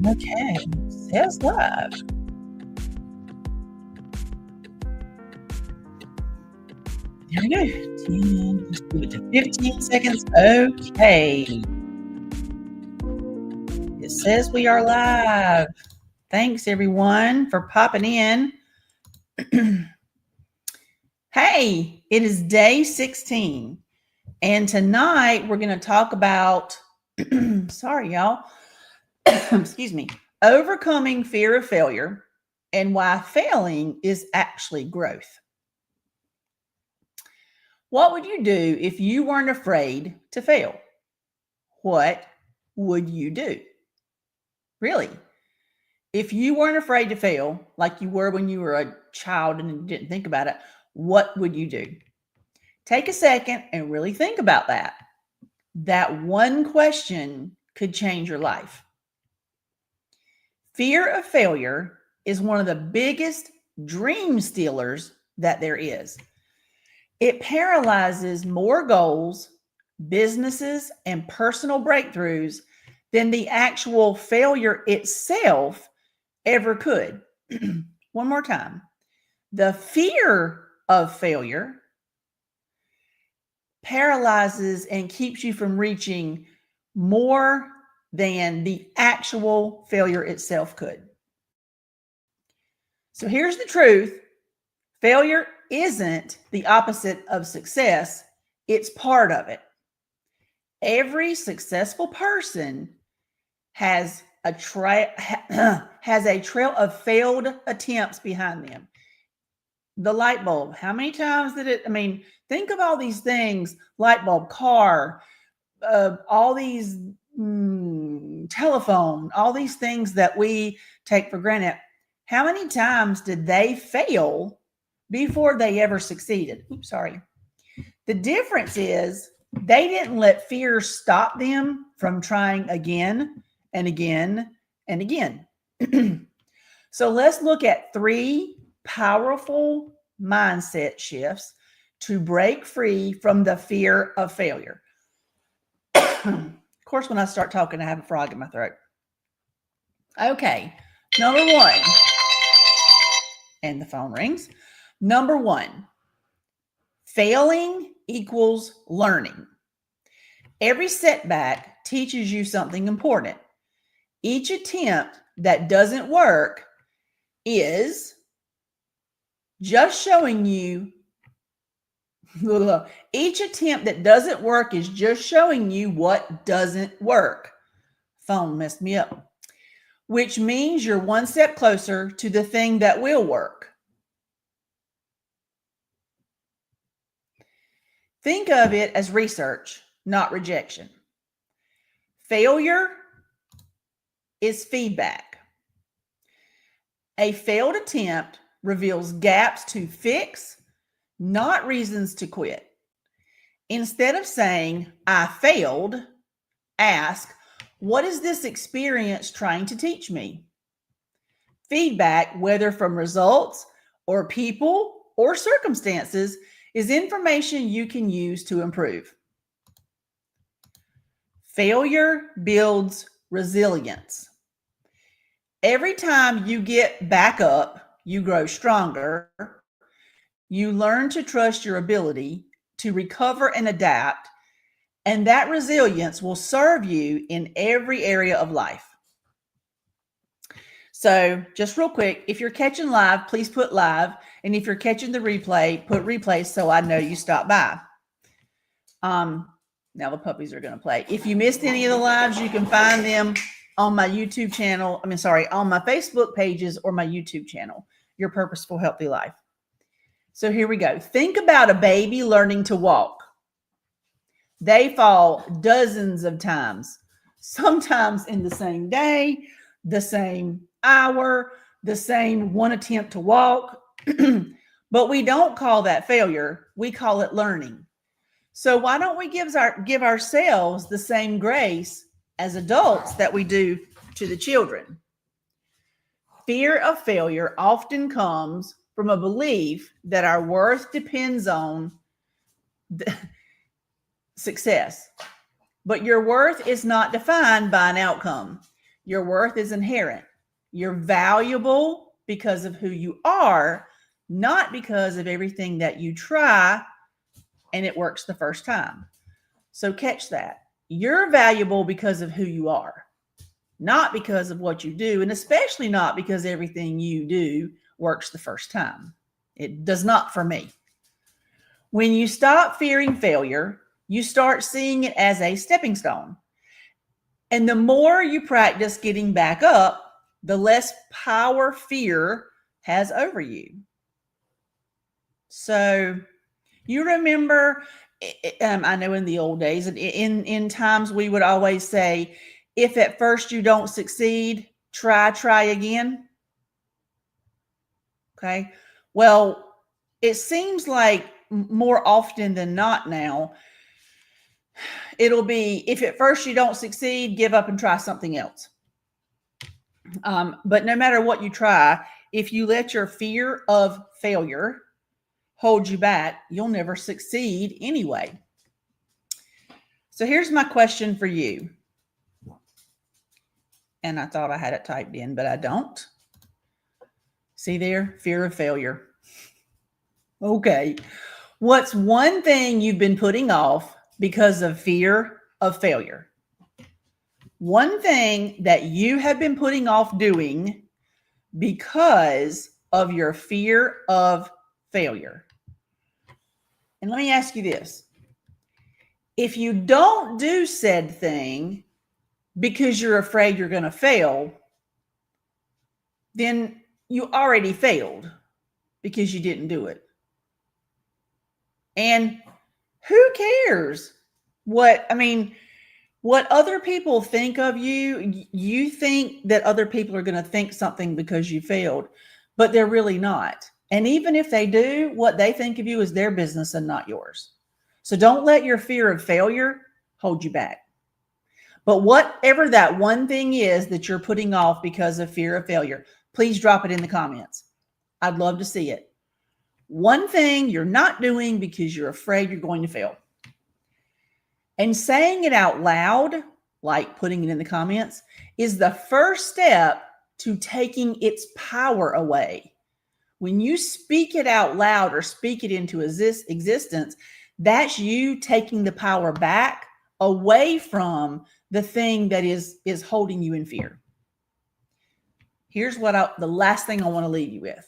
Okay, says live. There we go. 10, just give it to 15 seconds. Okay. It says we are live. Thanks everyone for popping in. Hey, it is day 16. And tonight we're going to talk about, sorry, y'all. Excuse me, overcoming fear of failure and why failing is actually growth. What would you do if you weren't afraid to fail? What would you do? Really? If you weren't afraid to fail, like you were when you were a child and didn't think about it, what would you do? Take a second and really think about that. That one question could change your life. Fear of failure is one of the biggest dream stealers that there is. It paralyzes more goals, businesses, and personal breakthroughs than the actual failure itself ever could. One more time. The fear of failure paralyzes and keeps you from reaching more than the actual failure itself could. So here's the truth. Failure isn't the opposite of success. It's part of it. Every successful person has a trail of failed attempts behind them. The light bulb, how many times did it, think of all these things, light bulb, car, all these telephone, all these things that we take for granted. How many times did they fail before they ever succeeded? Oops, sorry. The difference is they didn't let fear stop them from trying again and again and again. So let's look at 3 powerful mindset shifts to break free from the fear of failure. Of course, when I start talking, I have a frog in my throat. Okay, number 1, and the phone rings. Number 1, failing equals learning. Every setback teaches you something important. Each attempt that doesn't work is just showing you, each attempt that doesn't work is just showing you what doesn't work. Phone messed me up. Which means you're one step closer to the thing that will work. Think of it as research, not rejection. Failure is feedback. A failed attempt reveals gaps to fix, not reasons to quit. Instead of saying, I failed, ask, what is this experience trying to teach me? Feedback, whether from results or people or circumstances, is information you can use to improve. Failure builds resilience. Every time you get back up, you grow stronger. You learn to trust your ability to recover and adapt, and that resilience will serve you in every area of life. So just real quick, if you're catching live, please put live. And if you're catching the replay, put replay so I know you stopped by. Now the puppies are going to play. If you missed any of the lives, you can find them on my YouTube channel. On my Facebook pages or my YouTube channel, Your Purposeful Healthy Life. So here we go. Think about a baby learning to walk. They fall dozens of times, sometimes in the same day, the same hour, the same one attempt to walk. But we don't call that failure. We call it learning. So why don't we give ourselves the same grace as adults that we do to the children? Fear of failure often comes from a belief that our worth depends on success. But your worth is not defined by an outcome. Your worth is inherent. You're valuable because of who you are, not because of everything that you try and it works the first time. So catch that. You're valuable because of who you are, not because of what you do, and especially not because everything you do works the first time. It does not for me. When you stop fearing failure, you start seeing it as a stepping stone. And the more you practice getting back up, the less power fear has over you. So you remember, I know in the old days, in times we would always say, if at first you don't succeed, try again. Okay. Well, it seems like more often than not now, it'll be, if at first you don't succeed, give up and try something else. But no matter what you try, if you let your fear of failure hold you back, you'll never succeed anyway. So here's my question for you. And I thought I had it typed in, but I don't. See there? Fear of failure. Okay. What's one thing you've been putting off because of fear of failure? One thing that you have been putting off doing because of your fear of failure. And let me ask you this. If you don't do said thing because you're afraid you're going to fail, then you already failed because you didn't do it. And who cares what other people think of you? You think that other people are going to think something because you failed, but they're really not. And even if they do, what they think of you is their business and not yours. So don't let your fear of failure hold you back. But whatever that one thing is that you're putting off because of fear of failure, please drop it in the comments. I'd love to see it. One thing you're not doing because you're afraid you're going to fail. And saying it out loud, like putting it in the comments, is the first step to taking its power away. When you speak it out loud or speak it into existence, that's you taking the power back away from the thing that is holding you in fear. Here's what the last thing I want to leave you with.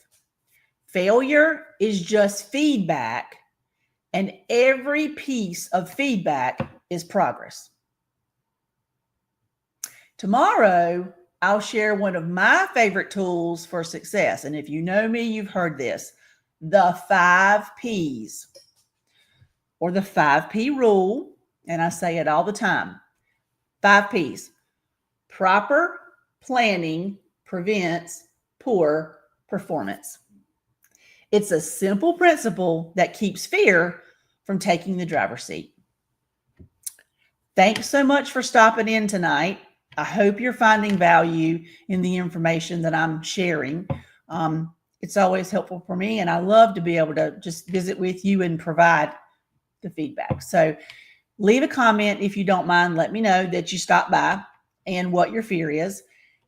Failure is just feedback, and every piece of feedback is progress. Tomorrow, I'll share one of my favorite tools for success. And if you know me, you've heard this, the 5 Ps or the 5P rule. And I say it all the time. 5 Ps. Proper planning prevents poor performance. It's a simple principle that keeps fear from taking the driver's seat. Thanks so much for stopping in tonight. I hope you're finding value in the information that I'm sharing. It's always helpful for me, and I love to be able to just visit with you and provide the feedback. So leave a comment if you don't mind. Let me know that you stopped by and what your fear is,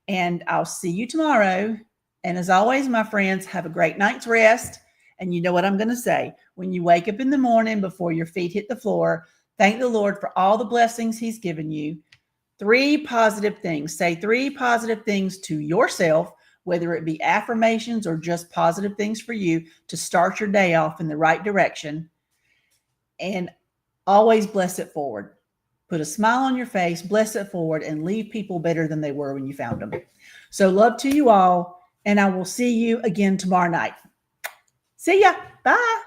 and I'll see you tomorrow. And as always, my friends, have a great night's rest. And you know what I'm going to say. When you wake up in the morning before your feet hit the floor, thank the Lord for all the blessings he's given you. 3 positive things. Say 3 positive things to yourself, whether it be affirmations or just positive things for you to start your day off in the right direction. And always bless it forward. Put a smile on your face, bless it forward, and leave people better than they were when you found them. So love to you all. And I will see you again tomorrow night. See ya. Bye.